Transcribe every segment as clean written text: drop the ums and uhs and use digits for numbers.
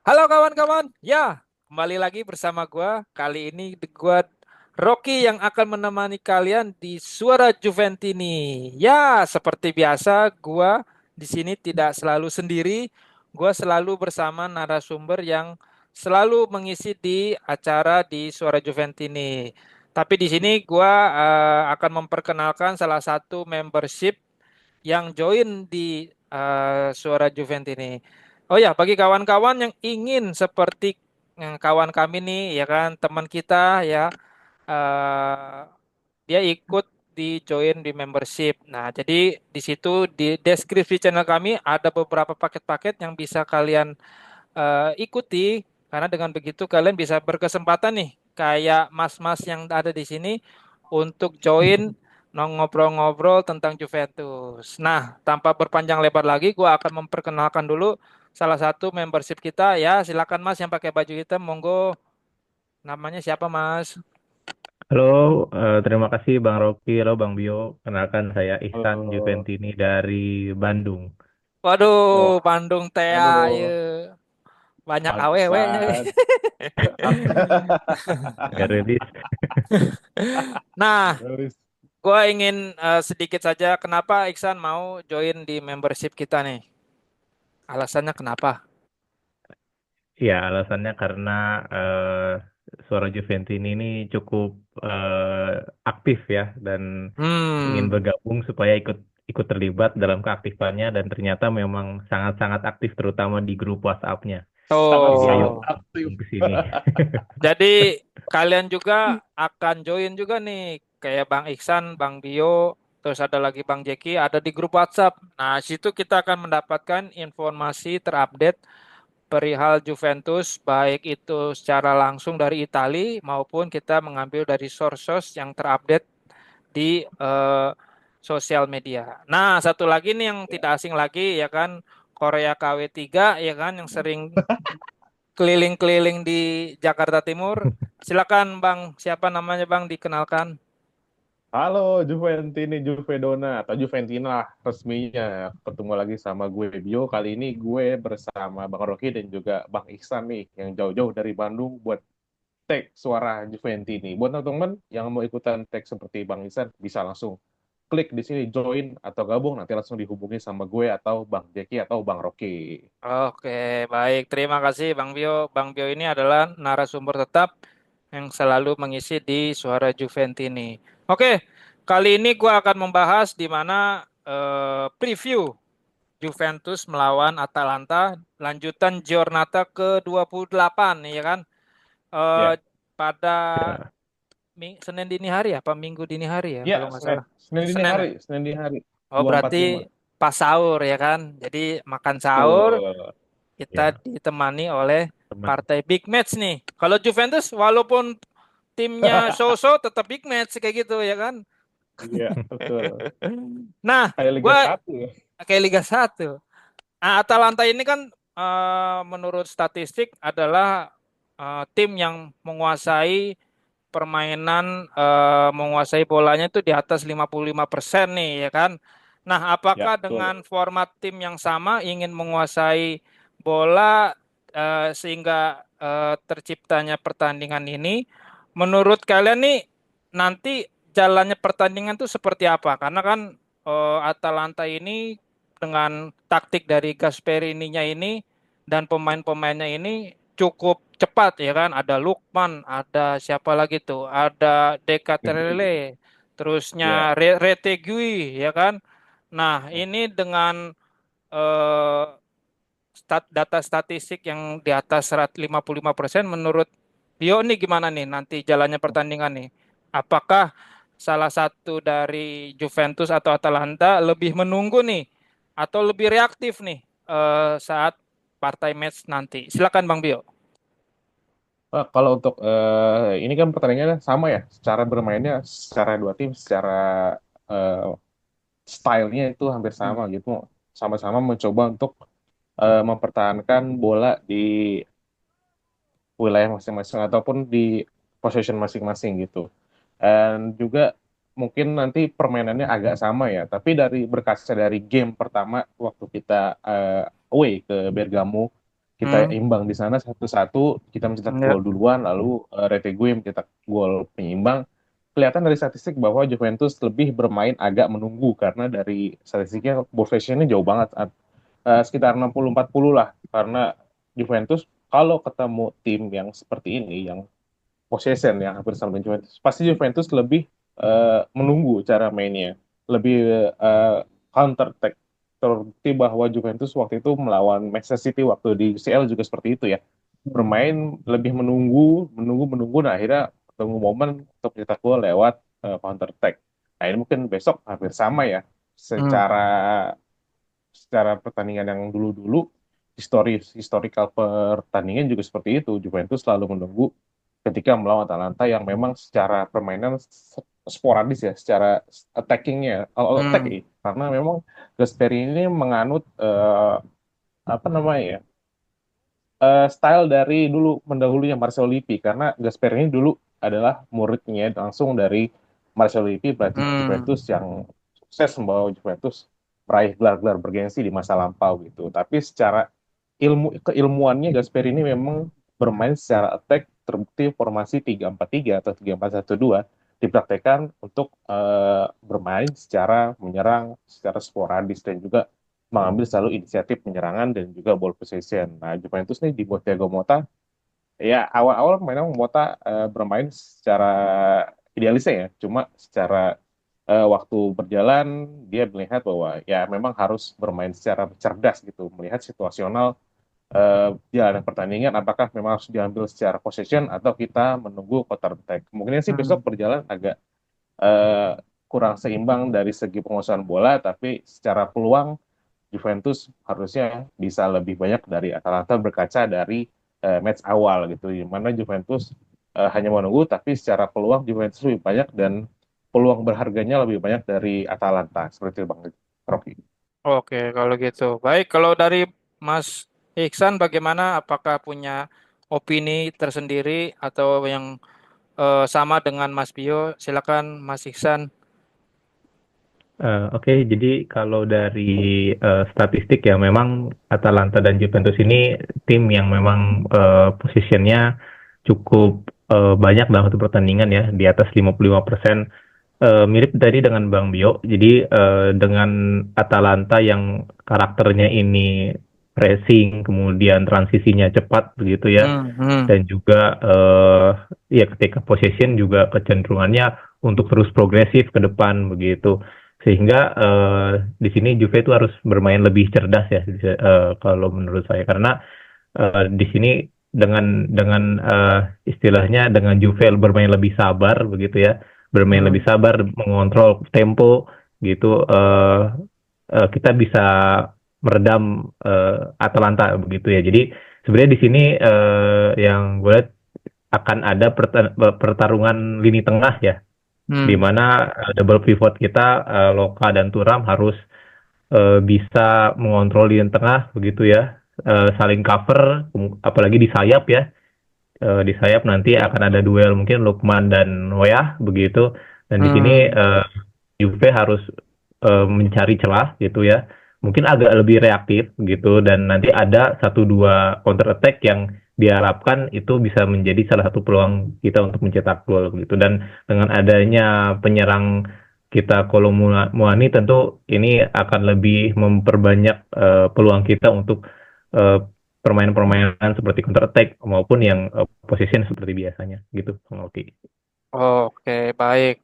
Halo kawan-kawan, ya kembali lagi bersama gua. Kali ini gua Rocky yang akan menemani kalian di Suara Juventini. Ya, seperti biasa, gua di sini tidak selalu sendiri. Gua selalu bersama narasumber yang selalu mengisi di acara di Suara Juventini. Tapi di sini gua akan memperkenalkan salah satu membership yang join di Suara Juventini. Oh ya, bagi kawan-kawan yang ingin seperti kawan kami nih, ya kan, teman kita ya, eh, dia ikut di join di membership. Nah, jadi di situ di deskripsi channel kami ada beberapa paket-paket yang bisa kalian ikuti, karena dengan begitu kalian bisa berkesempatan nih, kayak mas-mas yang ada di sini untuk join ngobrol-ngobrol tentang Juventus. Nah, tanpa berpanjang lebar lagi, gua akan memperkenalkan dulu salah satu membership kita ya. Silakan Mas yang pakai baju hitam, monggo. Namanya siapa Mas? Halo, terima kasih Bang Rocky, halo Bang Bio. Kenalkan saya Ihsan Halo. Juventini dari Bandung. Waduh, Wah, Bandung Tea, aduh, ya. Banyak aww-nya. pantesan. Nggak rilis. Nah, Terus, gue ingin sedikit saja kenapa Iksan mau join di membership kita nih. Alasannya kenapa? Ya, alasannya karena Suara Juventini ini cukup aktif ya dan ingin Hmm. bergabung supaya ikut ikut terlibat dalam keaktifannya dan ternyata memang sangat-sangat aktif terutama di grup WhatsApp-nya. Jadi ayo Tuh. sangat-sangat aktif. gabung ke sini. Jadi kalian juga akan join juga nih, kayak Bang Iksan, Bang Bio, terus ada lagi Bang Jeki, ada di grup WhatsApp. Nah, situ kita akan mendapatkan informasi terupdate perihal Juventus, baik itu secara langsung dari Italia maupun kita mengambil dari source-source yang terupdate di sosial media. Nah, satu lagi nih yang tidak asing lagi ya kan, Korea KW3 ya kan, yang sering keliling-keliling di Jakarta Timur. Silakan Bang, siapa namanya Bang, dikenalkan. Halo, Juventini, Juvedona, atau Juventina lah resminya. Ketemu lagi sama gue, Bio. Kali ini gue bersama Bang Rocky dan juga Bang Iksan nih, yang jauh-jauh dari Bandung buat tag suara Juventini. Buat teman-teman yang mau ikutan tag seperti Bang Iksan, bisa langsung klik di sini join atau gabung, nanti langsung dihubungi sama gue atau Bang Jeki atau Bang Rocky. Oke, baik. Terima kasih Bang Bio. Bang Bio ini adalah narasumber tetap yang selalu mengisi di Suara Juventini. Oke, kali ini gua akan membahas di mana preview Juventus melawan Atalanta, lanjutan Giornata ke-28, ya kan? Eh, Ya, pada Ya. Senin dini hari ya, apa Minggu dini hari ya, ya, kalau nggak Senin, salah. Senin dini Senin ya? hari, Senin dini hari, Oh, berarti 245. pas sahur ya kan? Jadi makan sahur, Betul. kita Ya, ditemani oleh teman. partai big match nih. Kalau Juventus, walaupun timnya so-so, tetap big match kayak gitu ya kan? Iya, betul. Nah, Kayak Liga gue satu ya. kayak Liga 1. Nah, Atalanta ini kan menurut statistik adalah tim yang menguasai permainan, menguasai bolanya itu di atas 55% nih ya kan. Nah, Ya, apakah betul. dengan format tim yang sama ingin menguasai bola sehingga terciptanya pertandingan ini, menurut kalian nih nanti jalannya pertandingan itu seperti apa? Karena kan Atalanta ini dengan taktik dari Gasperininya ini dan pemain-pemainnya ini cukup cepat ya kan. Ada Lukman, ada siapa lagi tuh? Ada Decatelele, terusnya Ya. Retegui ya kan. Nah, ini dengan eh, data statistik yang di atas 55% menurut Dio nih gimana nih nanti jalannya pertandingan nih? Apakah salah satu dari Juventus atau Atalanta lebih menunggu nih atau lebih reaktif nih saat partai match nanti? Silakan Bang Bio. Kalau untuk ini kan pertandingannya sama ya, secara bermainnya, secara dua tim, secara eh, stylenya itu hampir sama gitu. Sama-sama mencoba untuk mempertahankan bola di wilayah masing-masing ataupun di possession masing-masing gitu. Dan juga mungkin nanti permainannya agak sama ya, tapi dari berkaca dari game pertama waktu kita away ke Bergamo, kita Hmm. imbang di sana 1-1, kita mencetak Ya. gol duluan, lalu Retegui mencetak gol penyeimbang. Kelihatan dari statistik bahwa Juventus lebih bermain agak menunggu karena dari statistiknya ball possession-nya jauh banget, sekitar 60-40 lah. Karena Juventus kalau ketemu tim yang seperti ini, yang possession yang hampir sama dengan Juventus, pasti Juventus lebih menunggu cara mainnya, lebih counter attack. Terbukti bahwa Juventus waktu itu melawan Manchester City waktu di UCL juga seperti itu ya, bermain lebih menunggu, menunggu, menunggu, nah akhirnya ketemu momen untuk mencetak gol lewat counter attack. Nah ini mungkin besok hampir sama ya, Hmm. secara secara pertandingan yang dulu-dulu, historical pertandingan juga seperti itu. Juventus selalu menunggu ketika melawan Atalanta yang memang secara permainan sporadis ya, secara attackingnya, all attack Hmm. ya. Karena memang Gasperi ini menganut apa namanya ya, style dari dulu mendahulunya Marcelo Lippi, karena Gasperi ini dulu adalah muridnya langsung dari Marcelo Lippi, pelatih Hmm. Juventus yang sukses membawa Juventus meraih gelar-gelar bergengsi di masa lampau gitu. Tapi secara keilmuannya Gasperi ini memang bermain secara attack, terbukti formasi 3-4-3 atau 3-4-1-2 dipraktekkan untuk bermain secara menyerang, secara sporadis, dan juga mengambil selalu inisiatif penyerangan dan juga ball possession. Nah, Juventus nih di bawah Thiago Motta, ya awal-awal memang Motta bermain secara idealisnya ya, cuma secara waktu berjalan dia melihat bahwa ya memang harus bermain secara cerdas gitu, melihat situasional jalan pertandingan, apakah memang harus diambil secara possession atau kita menunggu counter attack. Kemungkinan sih besok Hmm. berjalan agak eh, kurang seimbang dari segi penguasaan bola, tapi secara peluang Juventus harusnya bisa lebih banyak dari Atalanta berkaca dari match awal gitu, di mana Juventus hanya menunggu, tapi secara peluang Juventus lebih banyak dan peluang berharganya lebih banyak dari Atalanta, seperti itu Bang Rocky. Oke, kalau gitu. Baik, kalau dari Mas Iksan bagaimana? Apakah punya opini tersendiri atau yang sama dengan Mas Bio? Silakan Mas Iksan. Oke, jadi kalau dari statistik ya memang Atalanta dan Juventus ini tim yang memang posisinya cukup banyak dalam satu pertandingan ya, di atas 55%. Mirip tadi dengan Bang Bio. Jadi dengan Atalanta yang karakternya ini pressing, kemudian transisinya cepat begitu ya, Hmm. Hmm. dan juga ya ketika possession juga kecenderungannya untuk terus progresif ke depan begitu. Sehingga di sini Juve itu harus bermain lebih cerdas ya, kalau menurut saya, karena di sini dengan istilahnya dengan Juve bermain lebih sabar begitu ya, bermain lebih Hmm. sabar, mengontrol tempo gitu, kita bisa meredam Atalanta begitu ya. Jadi sebenarnya di sini yang gue lihat akan ada pertarungan lini tengah ya, di Hmm. mana double pivot kita, Loka dan Turam harus bisa mengontrol lini tengah begitu ya, saling cover, apalagi di sayap ya. Di sayap nanti akan ada duel mungkin Lukman dan Noyah begitu, dan di sini Hmm. Juve harus mencari celah gitu ya, mungkin agak lebih reaktif gitu, dan nanti ada satu dua counter attack yang diharapkan itu bisa menjadi salah satu peluang kita untuk mencetak gol gitu. Dan dengan adanya penyerang kita Muani, tentu ini akan lebih memperbanyak peluang kita untuk eh, permainan-permainan seperti counter attack maupun yang position seperti biasanya gitu, Bang Oki. Oke, baik.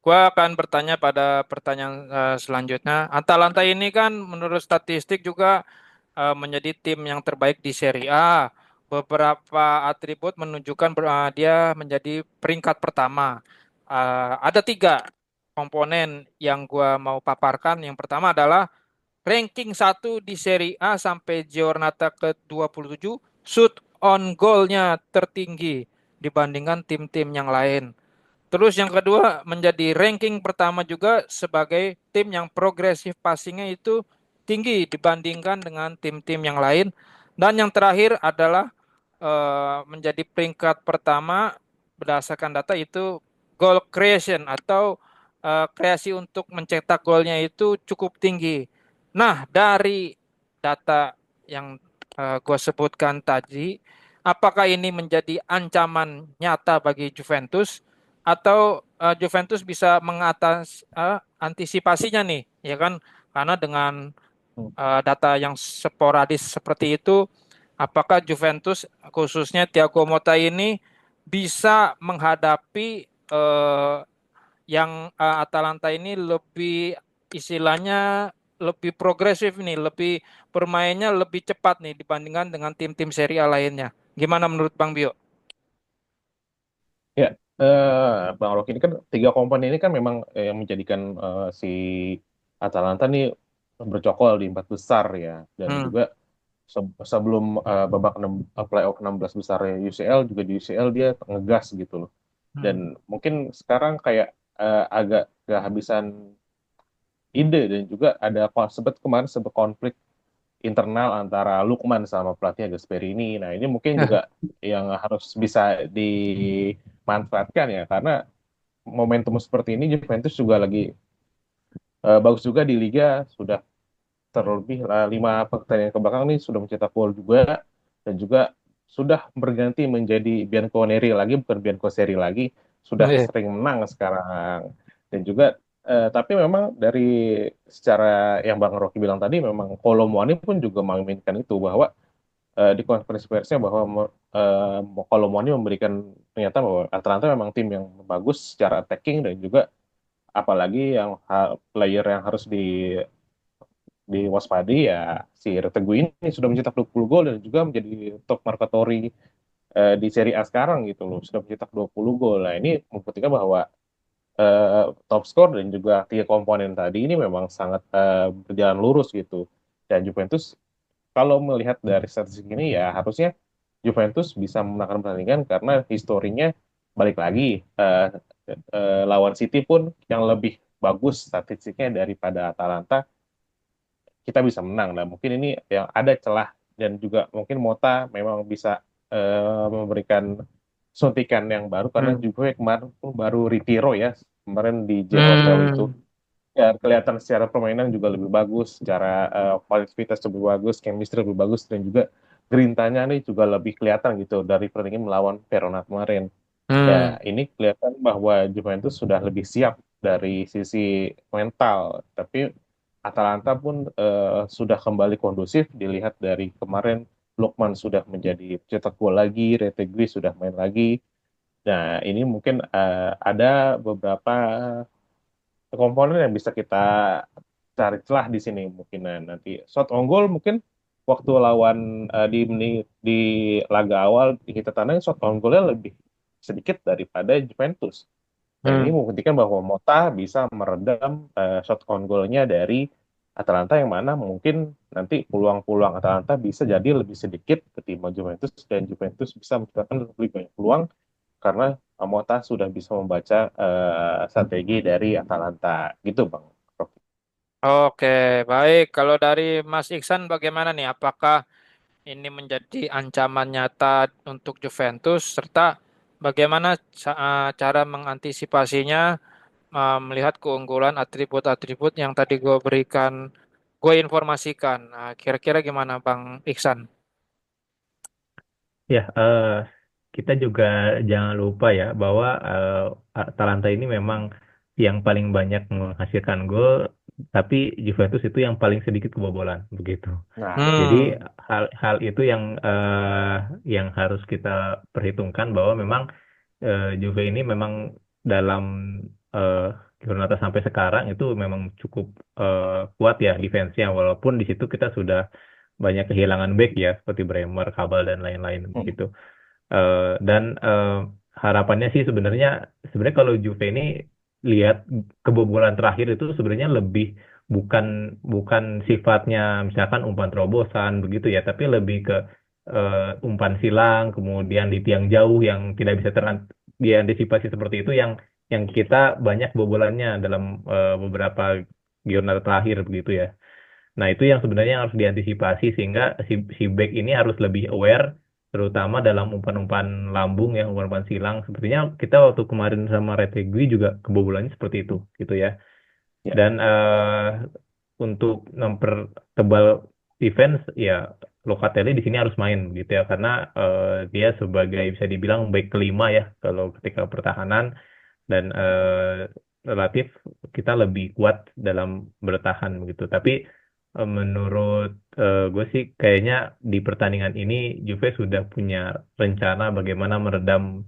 Gua akan bertanya pada pertanyaan selanjutnya. Atalanta ini kan menurut statistik juga menjadi tim yang terbaik di Serie A. Beberapa atribut menunjukkan dia menjadi peringkat pertama. Ada tiga komponen yang gua mau paparkan. Yang pertama adalah ranking satu di Serie A sampai Giornata ke-27, shoot on goal-nya tertinggi dibandingkan tim-tim yang lain. Terus yang kedua menjadi ranking pertama juga sebagai tim yang progresif passingnya itu tinggi dibandingkan dengan tim-tim yang lain. Dan yang terakhir adalah menjadi peringkat pertama berdasarkan data itu goal creation atau kreasi untuk mencetak golnya itu cukup tinggi. Nah, dari data yang gue sebutkan tadi, apakah ini menjadi ancaman nyata bagi Juventus atau Juventus bisa antisipasinya nih, ya kan? Karena dengan Hmm. data yang sporadis seperti itu, apakah Juventus khususnya Thiago Motta ini bisa menghadapi yang Atalanta ini lebih istilahnya lebih progresif nih, lebih bermainnya lebih cepat nih dibandingkan dengan tim-tim Serie A lainnya. Gimana menurut Bang Bio? Ya, Bang Rocky ini kan tiga komponen ini kan memang yang menjadikan si Atalanta nih bercokol di empat besar ya, dan Hmm. juga sebelum babak playoff 16 besar UCL juga di UCL dia ngegas gitu loh. Dan Hmm. mungkin sekarang kayak agak kehabisan ide dan juga ada sempat kemarin sempat konflik internal antara Lukman sama pelatih Gasperini. Nah, ini mungkin juga yang harus bisa dimanfaatkan ya, karena momentum seperti ini Juventus juga lagi bagus juga di Liga, sudah terlebih lima pertandingan ke belakang ini sudah mencetak gol juga, dan juga sudah berganti menjadi Bianconeri lagi, bukan Bianconeri lagi, sudah Iya. sering menang sekarang. Dan juga tapi memang dari secara yang Bang Rocky bilang tadi, memang Kolo Muani pun juga menginginkan itu, bahwa di konferensi persnya bahwa Kolo Muani memberikan pernyataan bahwa Atalanta memang tim yang bagus secara attacking, dan juga apalagi yang player yang harus diwaspadi ya si Retegui ini sudah mencetak 20 gol dan juga menjadi top markatori di Serie A sekarang gitu loh, sudah mencetak 20 gol. Nah, ini membuktikan bahwa top skor dan juga tiga komponen tadi ini memang sangat berjalan lurus gitu. Dan Juventus kalau melihat dari statistik ini ya harusnya Juventus bisa memenangkan pertandingan, karena historinya balik lagi lawan City pun yang lebih bagus statistiknya daripada Atalanta, kita bisa menang. Nah, mungkin ini yang ada celah, dan juga mungkin Mota memang bisa memberikan suntikan yang baru, karena Hmm. juga kemarin tuh baru Retiro ya, kemarin di J Hotel itu. Hmm. Ya, kelihatan secara permainan juga lebih bagus, secara kualitas lebih bagus, chemistry lebih bagus, dan juga gerintanya nih juga lebih kelihatan gitu dari pertandingan melawan Verona kemarin. Hmm. Ya, ini kelihatan bahwa Juventus sudah lebih siap dari sisi mental, tapi Atalanta pun sudah kembali kondusif, dilihat dari kemarin Lukman sudah menjadi cetak gol lagi, Retegui sudah main lagi. Nah, ini mungkin ada beberapa komponen yang bisa kita cari celah di sini mungkin. Nah, nanti shot on goal mungkin waktu lawan di laga awal kita tandang shot on goalnya lebih sedikit daripada Juventus. Nah, ini Hmm. membuktikan bahwa Mota bisa meredam shot on goalnya dari Atalanta, yang mana mungkin nanti peluang-peluang Atalanta bisa jadi lebih sedikit ketimbang Juventus, dan Juventus bisa menciptakan lebih banyak peluang karena Mota sudah bisa membaca strategi dari Atalanta gitu, Bang. Oke, baik. Kalau dari Mas Iksan bagaimana nih? Apakah ini menjadi ancaman nyata untuk Juventus serta bagaimana cara mengantisipasinya melihat keunggulan atribut-atribut yang tadi gue informasikan. Nah, kira-kira gimana Bang Iksan? Ya, kita juga jangan lupa ya bahwa Atalanta ini memang yang paling banyak menghasilkan gol, tapi Juventus itu yang paling sedikit kebobolan, begitu. Nah, Jadi Hmm. hal itu yang harus kita perhitungkan bahwa memang Juve ini memang dalam eh, Giornata sampai sekarang itu memang cukup kuat ya defense-nya, walaupun di situ kita sudah banyak kehilangan back ya seperti Bremer, Kabal dan lain-lain hmm, begitu. Dan harapannya sih sebenarnya kalau Juve ini lihat kebobolan terakhir itu sebenarnya lebih bukan bukan sifatnya misalkan umpan terobosan begitu ya, tapi lebih ke umpan silang kemudian di tiang jauh yang tidak bisa diantisipasi seperti itu yang kita banyak bobolannya dalam beberapa giornata terakhir begitu ya. Nah, itu yang sebenarnya harus diantisipasi sehingga si back ini harus lebih aware terutama dalam umpan-umpan lambung ya, umpan-umpan silang. Sepertinya kita waktu kemarin sama Retegui juga kebobolannya seperti itu gitu ya. ya. Dan untuk mempertebal defense ya Locatelli di sini harus main gitu ya karena dia sebagai bisa dibilang back kelima ya kalau ketika pertahanan dan relatif kita lebih kuat dalam bertahan begitu. Tapi menurut gue sih kayaknya di pertandingan ini Juve sudah punya rencana bagaimana meredam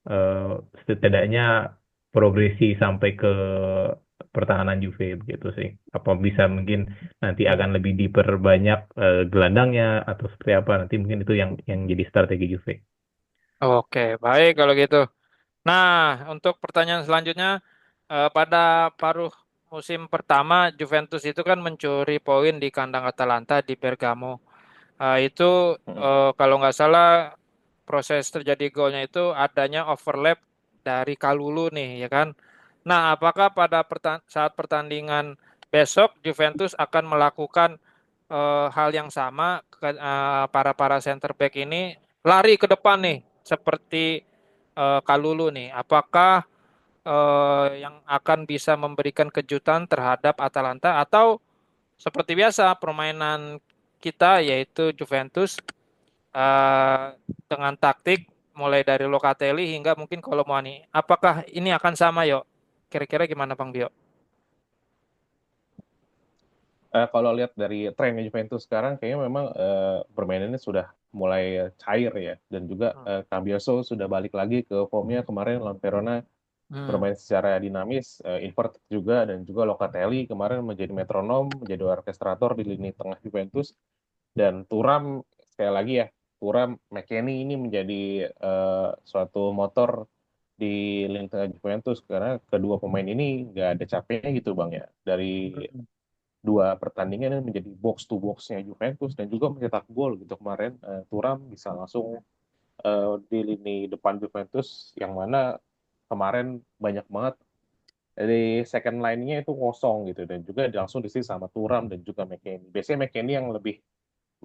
eh, setidaknya progresi sampai ke pertahanan Juve begitu sih. Apa bisa mungkin nanti akan lebih diperbanyak gelandangnya atau seperti apa nanti mungkin itu yang jadi strategi Juve. Oke, baik kalau gitu. Nah, untuk pertanyaan selanjutnya, pada paruh musim pertama Juventus itu kan mencuri poin di kandang Atalanta di Bergamo. Itu Mm-mm. kalau nggak salah proses terjadi golnya itu adanya overlap dari Kalulu nih, ya kan? Nah, apakah pada saat pertandingan besok Juventus akan melakukan hal yang sama para para center back ini lari ke depan nih seperti Kalulu nih. Apakah yang akan bisa memberikan kejutan terhadap Atalanta atau seperti biasa permainan kita yaitu Juventus eh, dengan taktik mulai dari Locatelli hingga mungkin Colomani. Apakah ini akan sama, yuk? Kira-kira gimana Bang Bio? Kalau lihat dari trennya Juventus sekarang, kayaknya memang permainannya sudah mulai cair ya, dan juga Hmm. Cambiaso sudah balik lagi ke formnya kemarin lawan Verona Hmm. bermain secara dinamis, inverted juga, dan juga Locatelli kemarin menjadi metronom, menjadi orkestrator di lini tengah Juventus, dan Thuram sekali lagi ya, Thuram McKennie ini menjadi suatu motor di lini tengah Juventus karena kedua pemain ini nggak ada capeknya gitu bang ya dari dua pertandingan ini menjadi box to boxnya Juventus dan juga mencetak gol gitu kemarin Thuram bisa langsung di lini depan Juventus yang mana kemarin banyak banget dari second line-nya itu kosong gitu dan juga langsung diisi sama Thuram dan juga McKennie. Biasanya McKennie yang lebih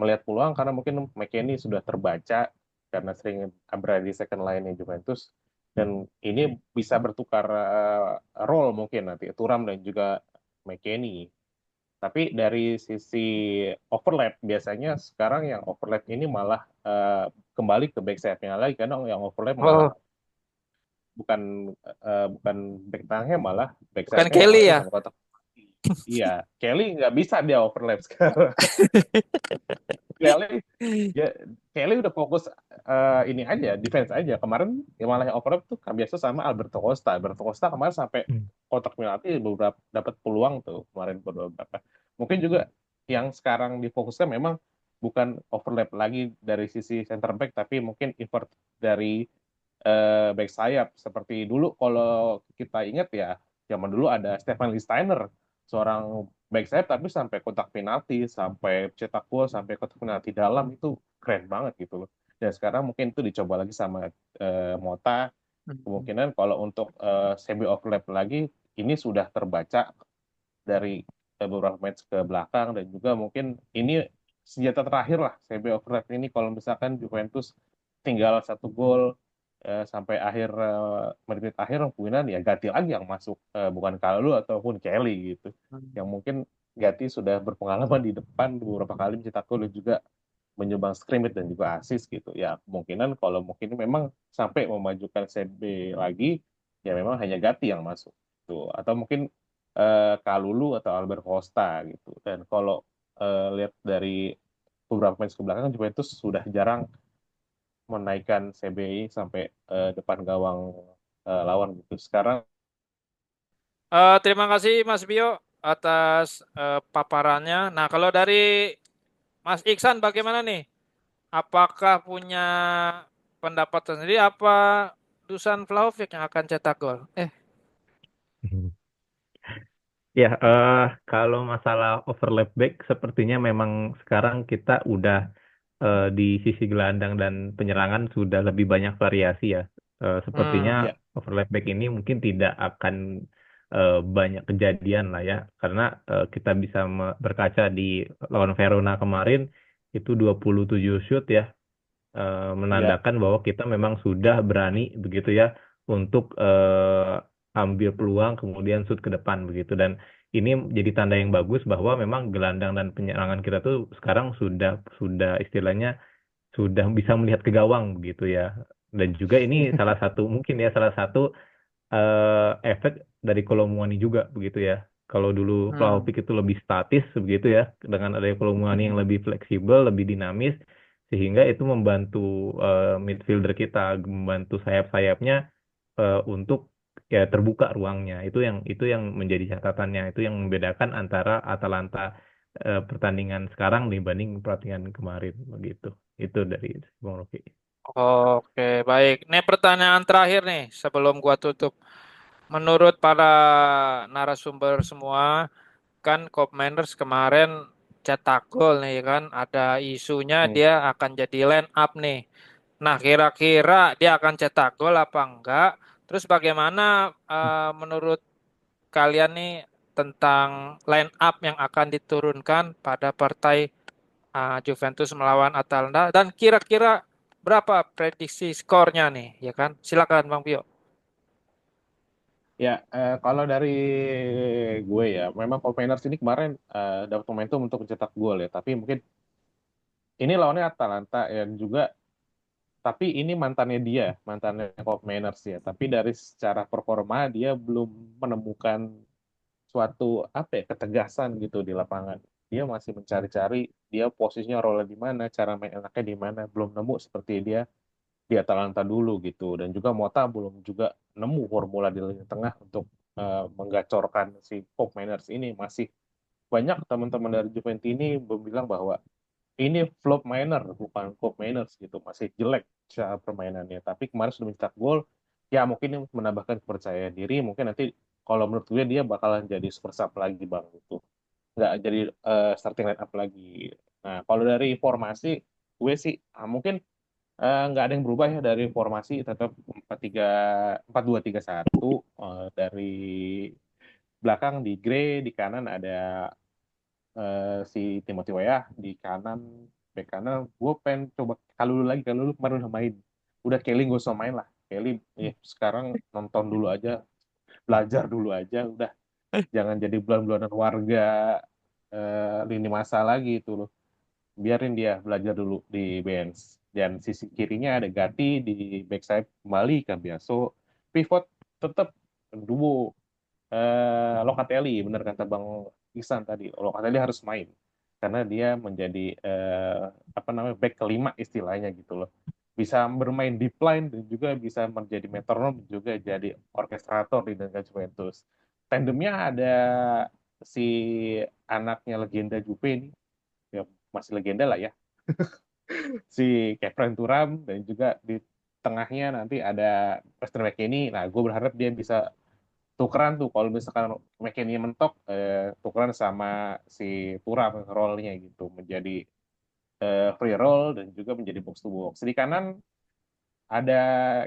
melihat peluang karena mungkin McKennie sudah terbaca karena sering berada di second line-nya Juventus dan ini bisa bertukar role mungkin nanti Thuram dan juga McKennie. Tapi dari sisi overlap, biasanya sekarang yang overlap ini malah kembali ke back sayapnya lagi, karena yang overlap malah Oh, bukan bukan back tengahnya, malah back bukan sayapnya yang Kelly lari ya? sama kotak. Iya, Kelly nggak bisa dia overlap sekarang. Kelly ya Kelly udah fokus ini aja, defense aja. Kemarin yang malah yang overlap tuh kan biasa sama Alberto Costa. Alberto Costa kemarin sampai Hmm. kotak penalti beberapa dapat peluang tuh kemarin beberapa. Mungkin juga yang sekarang difokuskan memang bukan overlap lagi dari sisi center back, tapi mungkin invert dari back sayap. Seperti dulu kalau kita ingat ya, zaman dulu ada Stefan Lichtsteiner, seorang back sayap tapi sampai kotak penalti, sampai cetak gol, sampai kotak penalti dalam itu keren banget gitu loh. Dan sekarang mungkin itu dicoba lagi sama Mota. Kemungkinan kalau untuk semi overlap lagi ini sudah terbaca dari beberapa match ke belakang dan juga mungkin ini senjata terakhir lah semi overlap ini kalau misalkan Juventus tinggal satu gol sampai akhir menit akhir kemungkinan ya Gatti lagi yang masuk bukan Kalulu ataupun Kelly gitu yang mungkin Gatti sudah berpengalaman di depan beberapa kali mencetak gol dan juga menyumbang scrimmage dan juga assist gitu ya kemungkinan kalau mungkin memang sampai memajukan CB lagi ya memang hanya Gatti yang masuk tuh atau mungkin Kalulu atau Albert Costa gitu dan kalau lihat dari beberapa match ke belakang Juventus sudah jarang menaikkan CBI sampai depan gawang lawan gitu. Sekarang Terima kasih Mas Bio atas paparannya. Nah, kalau dari Mas Iksan bagaimana nih? Apakah punya pendapat sendiri apa Dusan Vlahovic yang akan cetak gol? Ya, kalau masalah overlap back, sepertinya memang sekarang kita udah di sisi gelandang dan penyerangan sudah lebih banyak variasi ya. Sepertinya Hmm. ya, overlap back ini mungkin tidak akan banyak kejadian lah ya, karena kita bisa berkaca di lawan Verona kemarin itu 27 shoot ya, ya, menandakan bahwa kita memang sudah berani begitu ya untuk ambil peluang kemudian shoot ke depan begitu, dan ini jadi tanda yang bagus bahwa memang gelandang dan penyerangan kita tuh sekarang sudah istilahnya sudah bisa melihat ke gawang begitu ya. Dan juga ini salah satu mungkin ya salah satu efek dari Kolo juga begitu ya. Kalau dulu Hmm. Vlahovic itu lebih statis begitu ya, dengan adanya Kolo yang lebih fleksibel, lebih dinamis, sehingga itu membantu midfielder kita, membantu sayap-sayapnya untuk ya terbuka ruangnya. Itu yang menjadi catatannya, itu yang membedakan antara Atalanta pertandingan sekarang dibanding pertandingan kemarin begitu. Itu dari Bang Rocky. Oke, baik. Ini pertanyaan terakhir nih sebelum gua tutup. Menurut para narasumber semua, kan Koopmeiners kemarin cetak gol nih kan, ada isunya Hmm. dia akan jadi line up nih. Nah, kira-kira dia akan cetak gol apa enggak? Terus bagaimana menurut kalian nih tentang line up yang akan diturunkan pada partai Juventus melawan Atalanta dan kira-kira berapa prediksi skornya nih, ya kan? Silakan Bang Pio. Ya, kalau dari gue ya, memang Copenhagen ini kemarin dapat momentum untuk mencetak gol ya. Tapi mungkin ini lawannya Atalanta yang juga, tapi ini mantannya Koop Mainers ya. Tapi dari secara performa dia belum menemukan suatu apa ya ketegasan gitu di lapangan. Dia masih mencari-cari dia posisinya role di mana, cara main enaknya di mana, belum nemu seperti dia di Atalanta dulu gitu. Dan juga Mota belum juga nemu formula di lini tengah untuk menggacorkan si Pop Miners ini. Masih banyak teman-teman dari Juventus ini bilang bahwa ini flop miner bukan Pop Miners gitu, masih jelek cara permainannya. Tapi kemarin sudah mencetak gol, ya mungkin ini menambahkan kepercayaan diri. Mungkin nanti kalau menurut gue dia bakalan jadi super sub lagi bang gitu, nggak jadi starting line up lagi. Nah kalau dari formasi gue sih mungkin nggak ada yang berubah ya dari formasi, tetap 4-2-3-1. Dari belakang di Gray, di kanan ada si Timothy Weah, di kanan bek kanan gue pengen coba kalau dulu lagi, kalau dulu kemarin udah main, udah Kelly gak usah main lah. Kelly ya sekarang nonton dulu aja, belajar dulu aja, udah jangan jadi bulan-bulanan warga lini masa lagi itu loh, biarin dia belajar dulu di bench. Dan sisi kirinya ada Gatti, di backside kembali Cambiaso, pivot tetap duo Locatelli, benar kata Bang Isan tadi, Locatelli harus main karena dia menjadi apa namanya back kelima istilahnya gitu loh, bisa bermain deep line dan juga bisa menjadi metronom, juga jadi orkestrator di dengan Juventus. Tandemnya ada si anaknya legenda Juve ini, ya masih legenda lah ya, si Kevin Turam, dan juga di tengahnya nanti ada Western McKennie. Nah, gue berharap dia bisa tukeran tuh kalau misalkan McKennie mentok, tukeran sama si Turam role-nya gitu, menjadi free roll dan juga menjadi box to box. Di kanan ada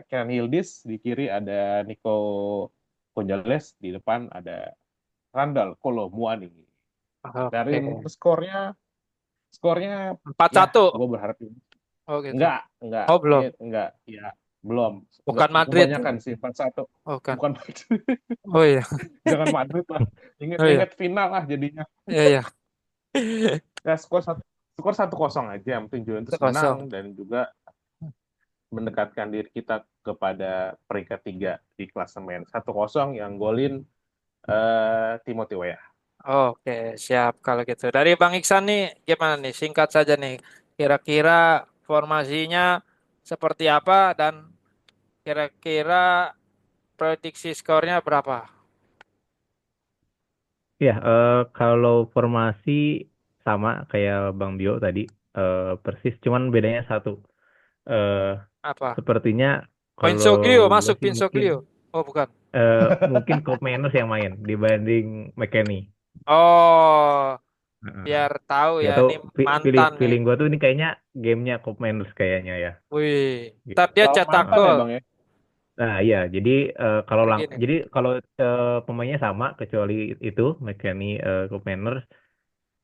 Kenan Yildiz, di kiri ada Nico Gonzalez, di depan ada Randall Kolo Muani. Dari Oke. skornya Empat ya satu. gue berharap Oh gitu. enggak Oh ini belum. enggak ya, belum, enggak Bukan Madrid. kebanyakan sih 4-1. Oh kan. Bukan Oh iya. jangan Madrid lah, Oh iya. inget-inget final lah jadinya. Iya iya. Ya skor 1-0 aja, yang penting Itu Juventus menang kosong. dan juga mendekatkan diri kita kepada peringkat 3 di klasemen. 1-0 yang golin Timothy Weah. Oke, siap kalau gitu. Dari Bang Iksan nih gimana nih? Singkat saja nih. Kira-kira formasinya seperti apa dan kira-kira prediksi skornya berapa? Ya, kalau formasi sama kayak Bang Bio tadi, persis, cuman bedanya satu. Eh, Apa? Sepertinya kalau Pinsoglio, gue masuk sih mungkin Pinsoglio. Oh bukan. mungkin Coop yang main dibanding McKennie. Oh, Heeh. biar tahu Gak ya tau, ini feeling mantan nih. feeling gue tuh ini kayaknya gamenya Coop kayaknya ya. Wih, ntar Gitu. dia Lawan cetak mantan ya gol. Bang ya. Nah, iya, jadi Begini. kalau pemainnya sama kecuali itu McKennie, Coop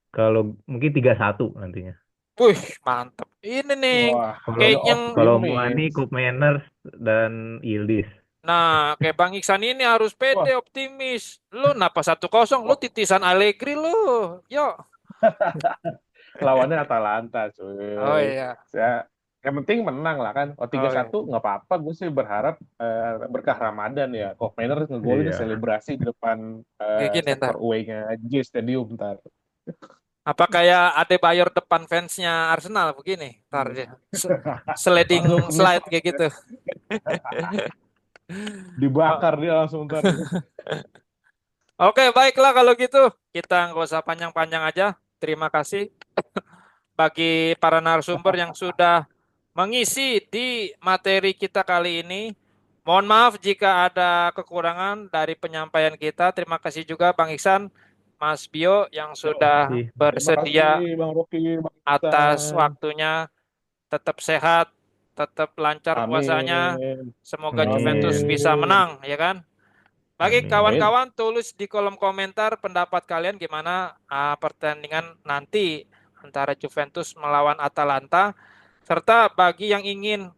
kalau mungkin 3-1 nantinya. Wih, mantep. Ini nih, Wah, Kalau dia kayaknya kalau optimis. Muani, Coop dan Yildiz. Nah, kayak Bang Iksan ini harus pede, Wah, optimis. Lu napa 1-0, lu titisan Allegri lu. Yuk. lawannya Atalanta, Oh cuy. iya. Saya yang penting menang lah kan. Oh, tiga Oh iya. satu nggak apa-apa. Gue sih berharap berkah Ramadan ya. Kok Miner ngegolin Iya. selebrasi di depan Kayak gini sektor ntar. away-nya J Stadium ntar. Apa kayak Adebayor depan fansnya Arsenal begini? Ntar dia. Sliding Langsung slide finish kayak gitu. Oh. dibakar dia langsung ntar. Oke, baiklah kalau gitu. Kita nggak usah panjang-panjang aja. Terima kasih bagi para narasumber yang sudah mengisi di materi kita kali ini. Mohon maaf jika ada kekurangan dari penyampaian kita. Terima kasih juga Bang Iksan, Mas Bio yang Yo, sudah sih. Terima kasih bersedia Bang Rocky, Bang atas Iksan. waktunya. Tetap sehat, tetap lancar puasanya. Amin. Semoga Juventus Amin. bisa Amin. menang, ya kan? Bagi Amin. Amin. kawan-kawan, tulis di kolom komentar pendapat kalian gimana pertandingan nanti antara Juventus melawan Atalanta. Serta bagi yang ingin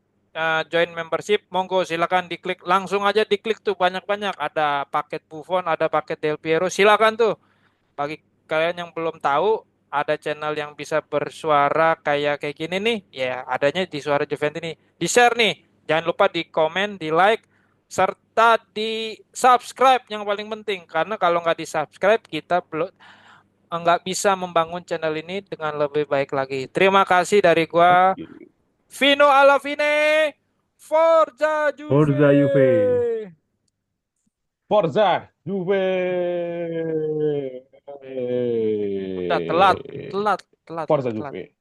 join membership, monggo silakan diklik langsung aja diklik tuh banyak-banyak. Ada paket Buffon, ada paket Del Piero, silakan tuh. Bagi kalian yang belum tahu, ada channel yang bisa bersuara kayak gini nih, ya adanya di Suara Juventus ini. Di share nih, jangan lupa di komen, di like, serta di subscribe yang paling penting. Karena kalau nggak di subscribe, kita belum nggak bisa membangun channel ini dengan lebih baik lagi. Terima kasih dari gua. Oke. Vino alla fine, Forza Forza Juve. Juve. Forza Juve. Udah telat, telat, telat, Forza telat. Juve.